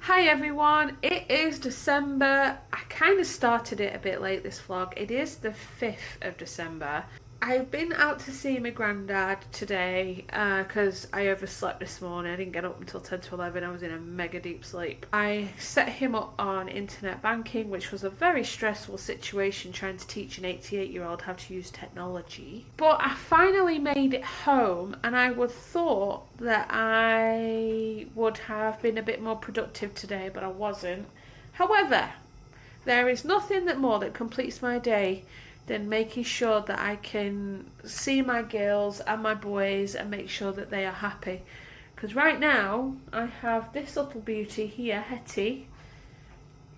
Hi everyone, it is December. I kind of started it a bit late, this vlog. It is the 5th of December. I've been out to see my granddad today because I overslept this morning. I didn't get up until 10 to 11. I was in a mega deep sleep. I set him up on internet banking, which was a very stressful situation trying to teach an 88-year-old how to use technology. But I finally made it home and I would thought that I would have been a bit more productive today, but I wasn't. However, there is nothing that completes my day than making sure that I can see my girls and my boys and make sure that they are happy. Because right now, I have this little beauty here, Hetty.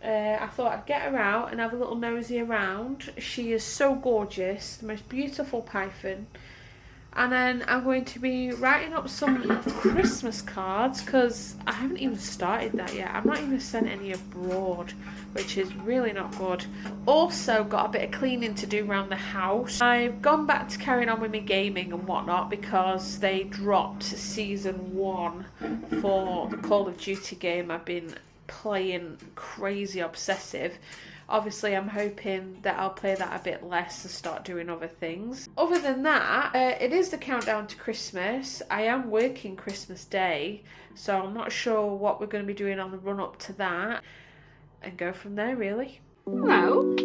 I thought I'd get her out and have a little nosy around. She is so gorgeous, the most beautiful python. And then I'm going to be writing up some Christmas cards because I haven't even started that yet. I've not even sent any abroad, which is really not good. Also got a bit of cleaning to do around the house. I've gone back to carrying on with my gaming and whatnot because they dropped season 1 for the Call of Duty game I've been playing crazy obsessive. Obviously, I'm hoping that I'll play that a bit less and start doing other things. Other than that, it is the countdown to Christmas. I am working Christmas Day, so I'm not sure what we're going to be doing on the run up to that. And go from there, really. Hello.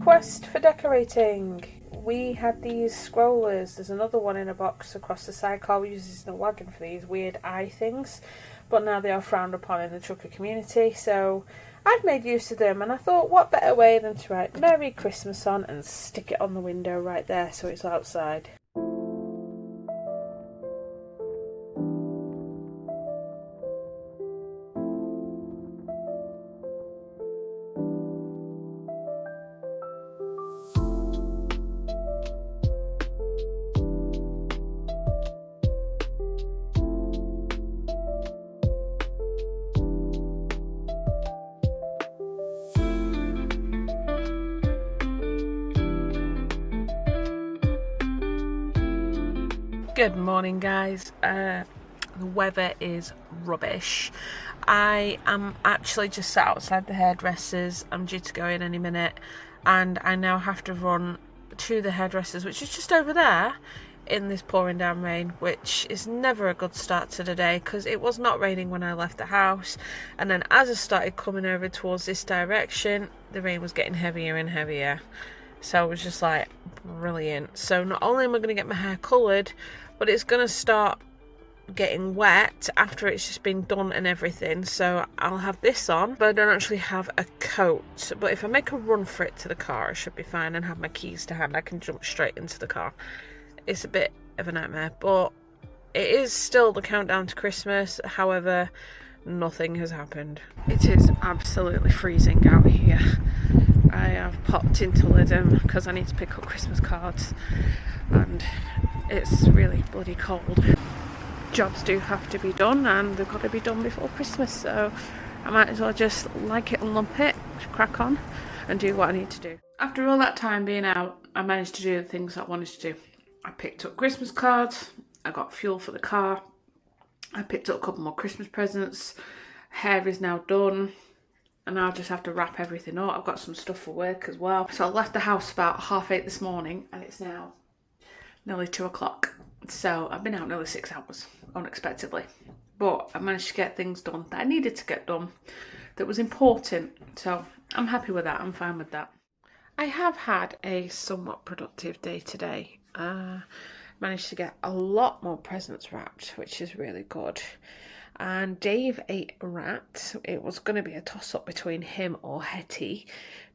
Quest for decorating. We had these scrollers. There's another one in a box across the side. Carl uses the wagon for these weird eye things, but now they are frowned upon in the trucker community, so I've made use of them, and I thought what better way than to write Merry Christmas on and stick it on the window right there so it's outside. Good morning, guys. The weather is rubbish. I am actually just sat outside the hairdressers. I'm due to go in any minute, and I now have to run to the hairdressers, which is just over there, in this pouring down rain, which is never a good start to the day because it was not raining when I left the house, and then as I started coming over towards this direction, the rain was getting heavier and heavier. So I was just like, brilliant. So not only am I going to get my hair coloured, but it's going to start getting wet after it's just been done and everything. So I'll have this on, but I don't actually have a coat. But if I make a run for it to the car, I should be fine and have my keys to hand. I can jump straight into the car. It's a bit of a nightmare, but it is still the countdown to Christmas. However, nothing has happened. It is absolutely freezing out here. I have popped into Lidl because I need to pick up Christmas cards and it's really bloody cold. Jobs do have to be done and they've got to be done before Christmas, so I might as well just like it and lump it, crack on and do what I need to do. After all that time being out, I managed to do the things I wanted to do. I picked up Christmas cards, I got fuel for the car, I picked up a couple more Christmas presents, hair is now done, and I'll just have to wrap everything up. I've got some stuff for work as well. So I left the house about 8:30 this morning and it's now nearly 2 o'clock. So I've been out nearly 6 hours, unexpectedly. But I managed to get things done that I needed to get done, that was important. So I'm happy with that, I'm fine with that. I have had a somewhat productive day today. Managed to get a lot more presents wrapped, which is really good. And Dave ate a rat. It was going to be a toss-up between him or Hetty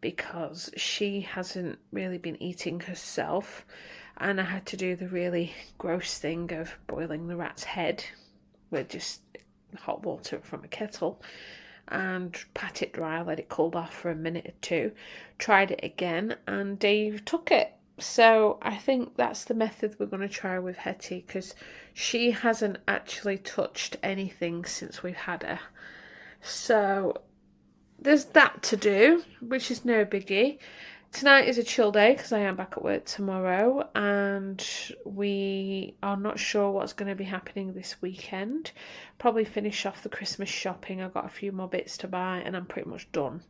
because she hasn't really been eating herself, and I had to do the really gross thing of boiling the rat's head with just hot water from a kettle and pat it dry, let it cool off for a minute or two, tried it again, and Dave took it. So I think that's the method we're going to try with Hetty, because she hasn't actually touched anything since we've had her. So there's that to do, which is no biggie. Tonight is a chill day because I am back at work tomorrow, and we are not sure what's going to be happening this weekend. Probably finish off the Christmas shopping. I've got a few more bits to buy and I'm pretty much done.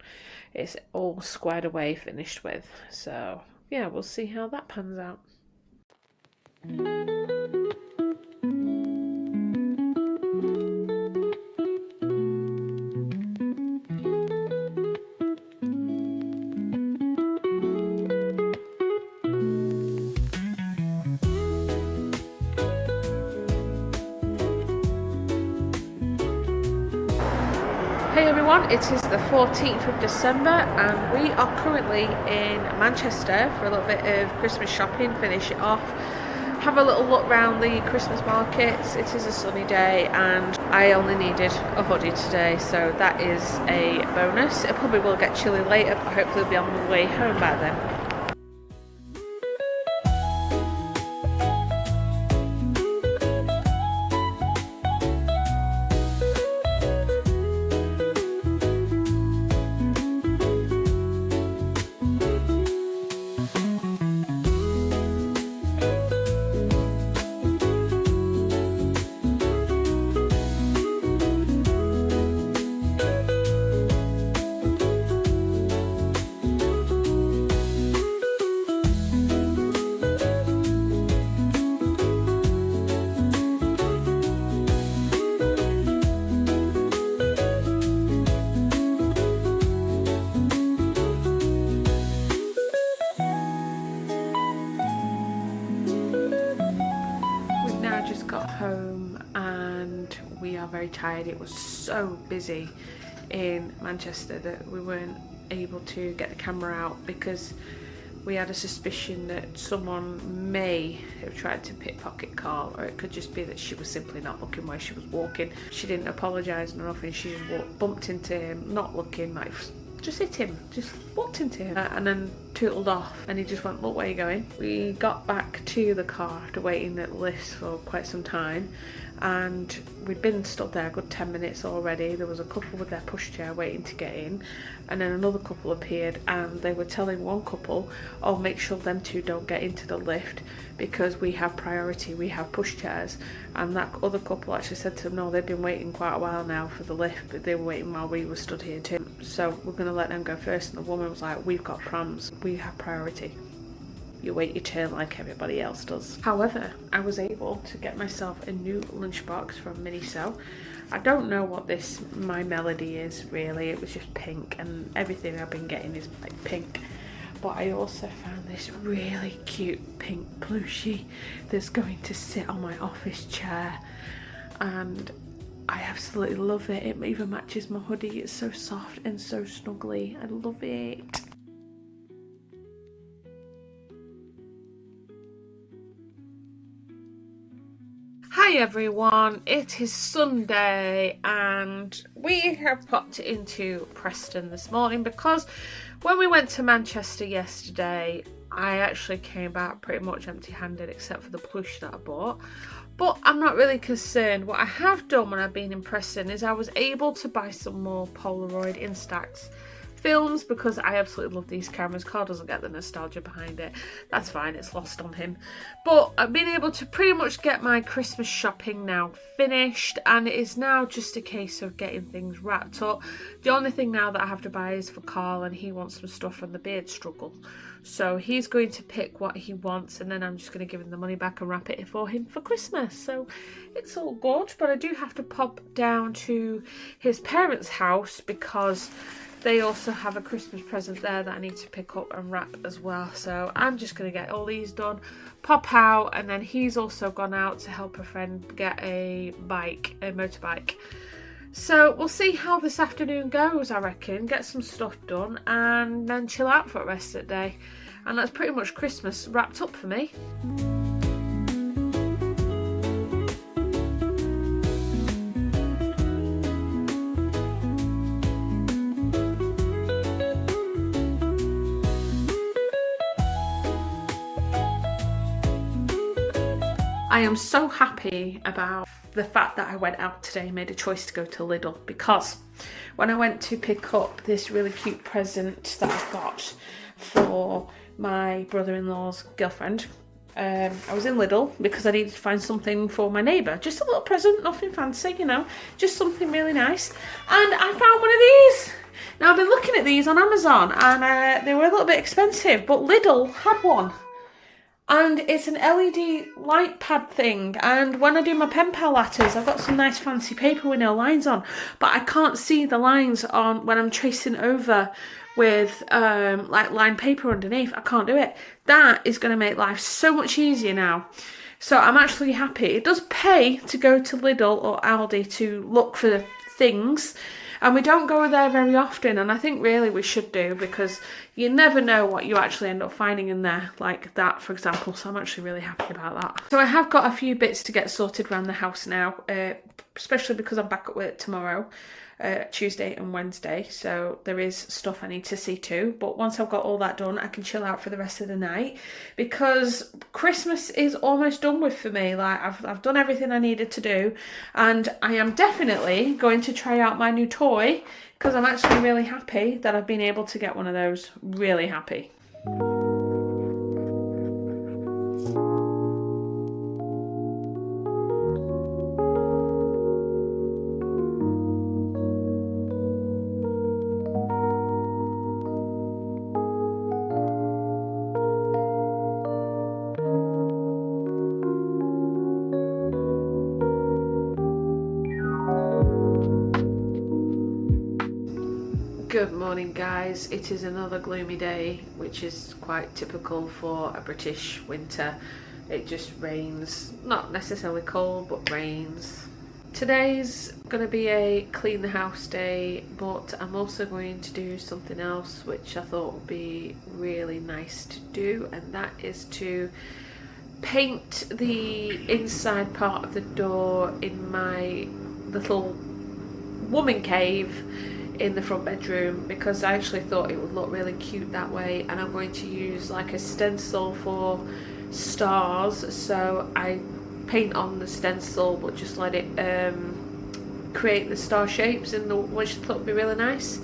It's all squared away, finished with. So yeah, we'll see how that pans out. Hey everyone, it is the 14th of December and we are currently in Manchester for a little bit of Christmas shopping, finish it off, have a little look around the Christmas markets. It is a sunny day and I only needed a hoodie today, so that is a bonus. It probably will get chilly later, but hopefully we'll be on the way home by then. Home and we are very tired. It was so busy in Manchester that we weren't able to get the camera out because we had a suspicion that someone may have tried to pickpocket Carl, or it could just be that she was simply not looking where she was walking. She didn't apologise or nothing, she just bumped into him, not looking, like just hit him, just walked into him, and then tootled off, and he just went, look, where you going? We got back to the car after waiting at the lift for quite some time, and we'd been stood there a good 10 minutes already. There was a couple with their pushchair waiting to get in, and then another couple appeared and they were telling one couple, oh, make sure them two don't get into the lift because we have priority, we have pushchairs. And that other couple actually said to them, no, they've been waiting quite a while now for the lift, but they were waiting while we were stood here too, so we're going to let them go first. And the woman was like, we've got prams, we have priority, you wait your turn like everybody else does. However, I was able to get myself a new lunchbox from Miniso. I don't know what this My Melody is really, it was just pink, and everything I've been getting is like pink. But I also found this really cute pink plushie that's going to sit on my office chair, and I absolutely love it. It even matches my hoodie. It's so soft and so snuggly. I love it. Hi everyone, it is Sunday and we have popped into Preston this morning because when we went to Manchester yesterday, I actually came back pretty much empty-handed except for the plush that I bought. But I'm not really concerned. What I have done when I've been in Preston is I was able to buy some more Polaroid Instax films because I absolutely love these cameras. Carl doesn't get the nostalgia behind it. That's fine, it's lost on him. But I've been able to pretty much get my Christmas shopping now finished, and it is now just a case of getting things wrapped up. The only thing now that I have to buy is for Carl, and he wants some stuff from the beard struggle. So he's going to pick what he wants, and then I'm just going to give him the money back and wrap it for him for Christmas. So it's all good, but I do have to pop down to his parents' house because they also have a Christmas present there that I need to pick up and wrap as well. So I'm just going to get all these done, pop out, and then he's also gone out to help a friend get a motorbike. So we'll see how this afternoon goes, I reckon. Get some stuff done and then chill out for the rest of the day. And that's pretty much Christmas wrapped up for me. I am so happy about the fact that I went out today, made a choice to go to Lidl, because when I went to pick up this really cute present that I've got for my brother-in-law's girlfriend, I was in Lidl because I needed to find something for my neighbour. Just a little present, nothing fancy, you know, just something really nice. And I found one of these. Now, I've been looking at these on Amazon and they were a little bit expensive, but Lidl had one. And it's an LED light pad thing. And when I do my pen pal letters, I've got some nice fancy paper with no lines on. But I can't see the lines on when I'm tracing over with like lined paper underneath. I can't do it. That is going to make life so much easier now. So I'm actually happy. It does pay to go to Lidl or Aldi to look for things. And we don't go there very often, and I think really we should do, because you never know what you actually end up finding in there, like that, for example. So I'm actually really happy about that. So I have got a few bits to get sorted around the house now, especially because I'm back at work tomorrow, Tuesday and Wednesday. So there is stuff I need to see to. But once I've got all that done, I can chill out for the rest of the night, because Christmas is almost done with for me. Like I've done everything I needed to do, and I am definitely going to try out my new toy, because I'm actually really happy that I've been able to get one of those. Really happy. Good morning, guys. It is another gloomy day, which is quite typical for a British winter. It just rains, not necessarily cold, but rains. Today's going to be a clean the house day, but I'm also going to do something else which I thought would be really nice to do, and that is to paint the inside part of the door in my little woman cave in the front bedroom, because I actually thought it would look really cute that way. And I'm going to use like a stencil for stars, so I paint on the stencil but just let it create the star shapes in the, which I thought would be really nice.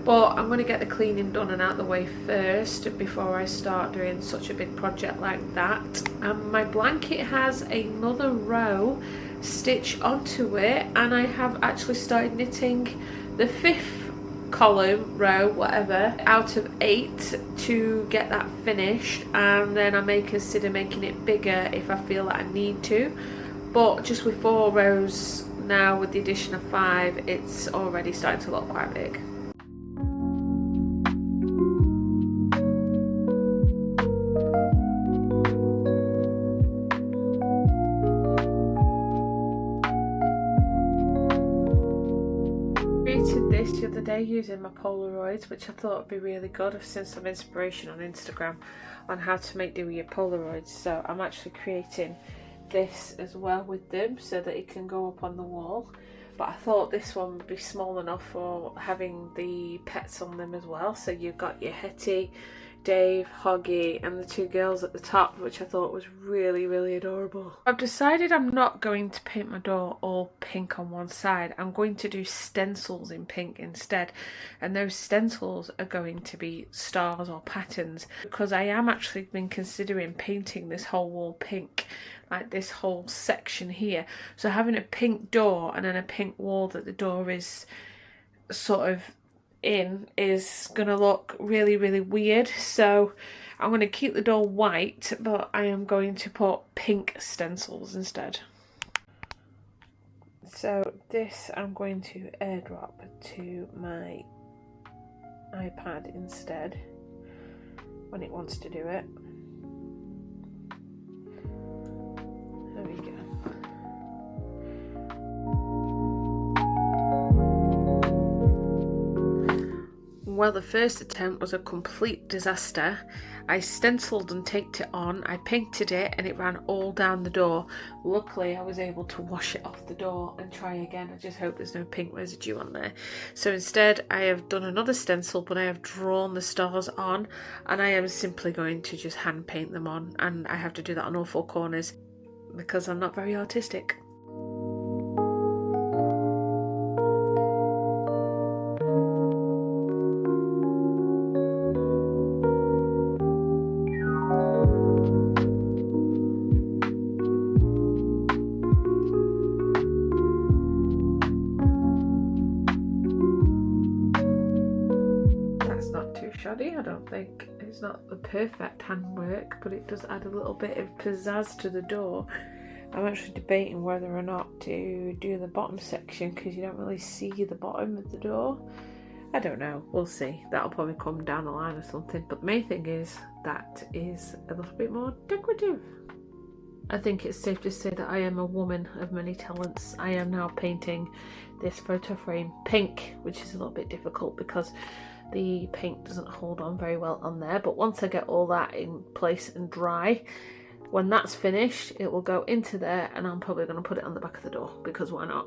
But I'm going to get the cleaning done and out of the way first before I start doing such a big project like that. And my blanket has another row stitched onto it, and I have actually started knitting the 5th column, row, whatever, out of 8 to get that finished, and then I may consider making it bigger if I feel that I need to. But just with 4 rows now, with the addition of 5, it's already starting to look quite big. The other day using my Polaroids, which I thought would be really good. I've seen some inspiration on Instagram on how to make do with your Polaroids, so I'm actually creating this as well with them so that it can go up on the wall. But I thought this one would be small enough for having the pets on them as well. So you've got your Hetty, Dave, Hoggy, and the 2 girls at the top, which I thought was really, really adorable. I've decided I'm not going to paint my door all pink on one side. I'm going to do stencils in pink instead. And those stencils are going to be stars or patterns, because I am actually been considering painting this whole wall pink, like this whole section here. So having a pink door and then a pink wall that the door is sort of in is gonna look really, really weird. So I'm going to keep the door white, but I am going to put pink stencils instead. So this I'm going to airdrop to my iPad instead when it wants to do it. There we go. Well, the first attempt was a complete disaster. I stenciled and taped it on, I painted it, and it ran all down the door. Luckily I was able to wash it off the door and try again. I just hope there's no pink residue on there. So instead I have done another stencil, but I have drawn the stars on, and I am simply going to just hand paint them on, and I have to do that on all 4 corners. because I'm not very artistic. I don't think it's not the perfect handwork, but it does add a little bit of pizzazz to the door. I'm actually debating whether or not to do the bottom section because you don't really see the bottom of the door. I don't know, we'll see. That'll probably come down the line or something, but the main thing is that is a little bit more decorative. I think it's safe to say that I am a woman of many talents. I am now painting this photo frame pink, which is a little bit difficult because the paint doesn't hold on very well on there, but once I get all that in place and dry, when that's finished, it will go into there, and I'm probably going to put it on the back of the door because why not?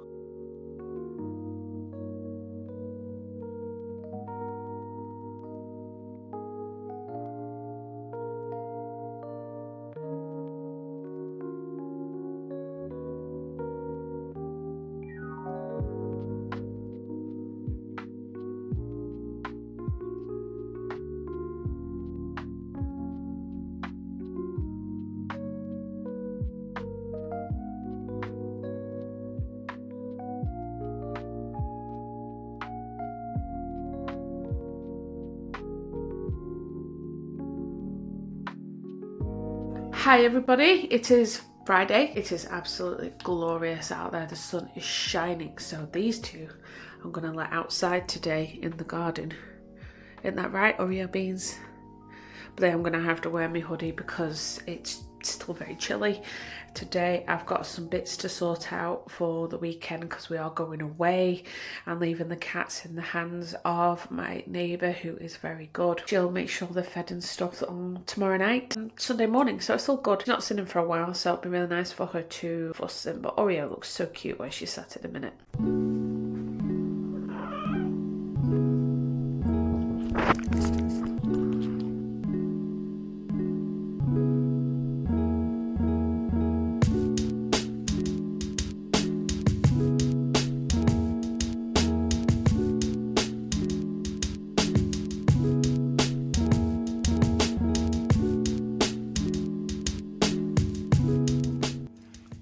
Hi everybody, it is Friday. It is absolutely glorious out there. The sun is shining, so these two I'm going to let outside today in the garden. Isn't that right, Oreo beans? But then I'm going to have to wear my hoodie because it's still very chilly. Today I've got some bits to sort out for the weekend because we are going away and leaving the cats in the hands of my neighbour, who is very good. She'll make sure they're fed and stuff on tomorrow night and Sunday morning, so it's all good. She's not seen them for a while, so it'll be really nice for her to fuss them. But Oreo looks so cute where she's sat in a minute.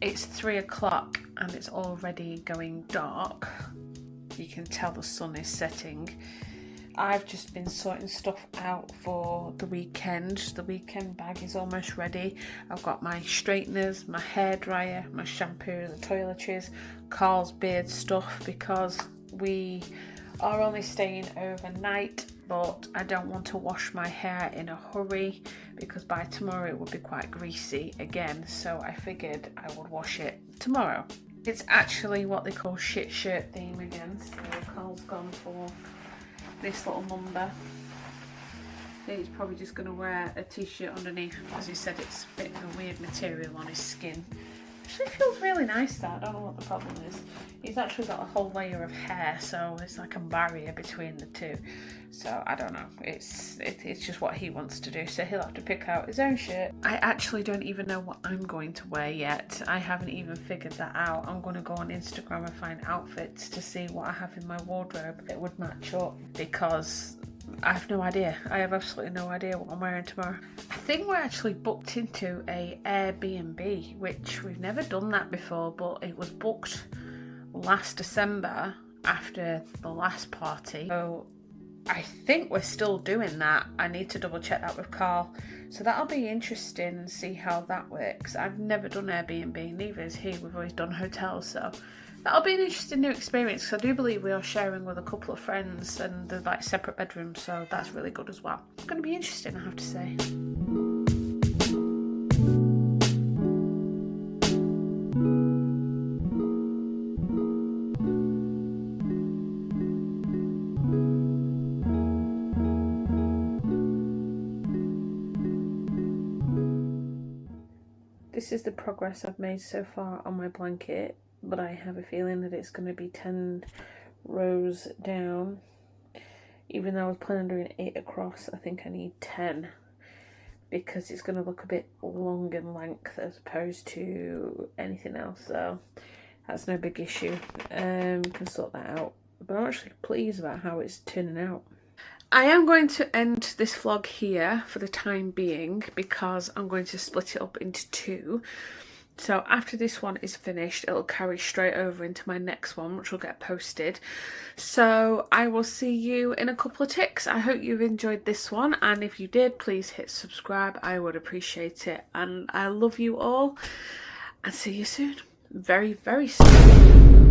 It's 3 o'clock and it's already going dark. You can tell the sun is setting. I've just been sorting stuff out for the weekend. The weekend bag is almost ready. I've got my straighteners, my hairdryer, my shampoo, the toiletries, Carl's beard stuff, because we are only staying overnight, but I don't want to wash my hair in a hurry because by tomorrow it would be quite greasy again, so I figured I would wash it tomorrow. It's actually what they call shit shirt theme again, so Carl's gone for this little number. I think he's probably just going to wear a t-shirt underneath because he said it's a bit of a weird material on his skin. Actually feels really nice, that. I don't know what the problem is. He's actually got a whole layer of hair, so it's like a barrier between the two. So I don't know, it's just what he wants to do, so he'll have to pick out his own shirt. I actually don't even know what I'm going to wear yet. I haven't even figured that out. I'm going to go on Instagram and find outfits to see what I have in my wardrobe that would match up, because I have no idea. I have absolutely no idea what I'm wearing tomorrow. I think we're actually booked into a Airbnb, which we've never done that before, but it was booked last December after the last party. So I think we're still doing that. I need to double check that with Carl. So that'll be interesting and see how that works. I've never done Airbnb, neither has he. We've always done hotels, so that'll be an interesting new experience, because I do believe we are sharing with a couple of friends and they're like separate bedrooms, so that's really good as well. It's going to be interesting, I have to say. This is the progress I've made so far on my blanket, but I have a feeling that it's going to be 10 rows down. Even though I was planning on doing 8 across, I think I need 10, because it's going to look a bit long in length as opposed to anything else, so that's no big issue. Can sort that out, but I'm actually pleased about how it's turning out. I am going to end this vlog here for the time being because I'm going to split it up into two. So after this one is finished, it'll carry straight over into my next one, which will get posted. So I will see you in a couple of ticks. I hope you've enjoyed this one, and if you did, please hit subscribe. I would appreciate it, and I love you all, and see you soon. Very, very soon.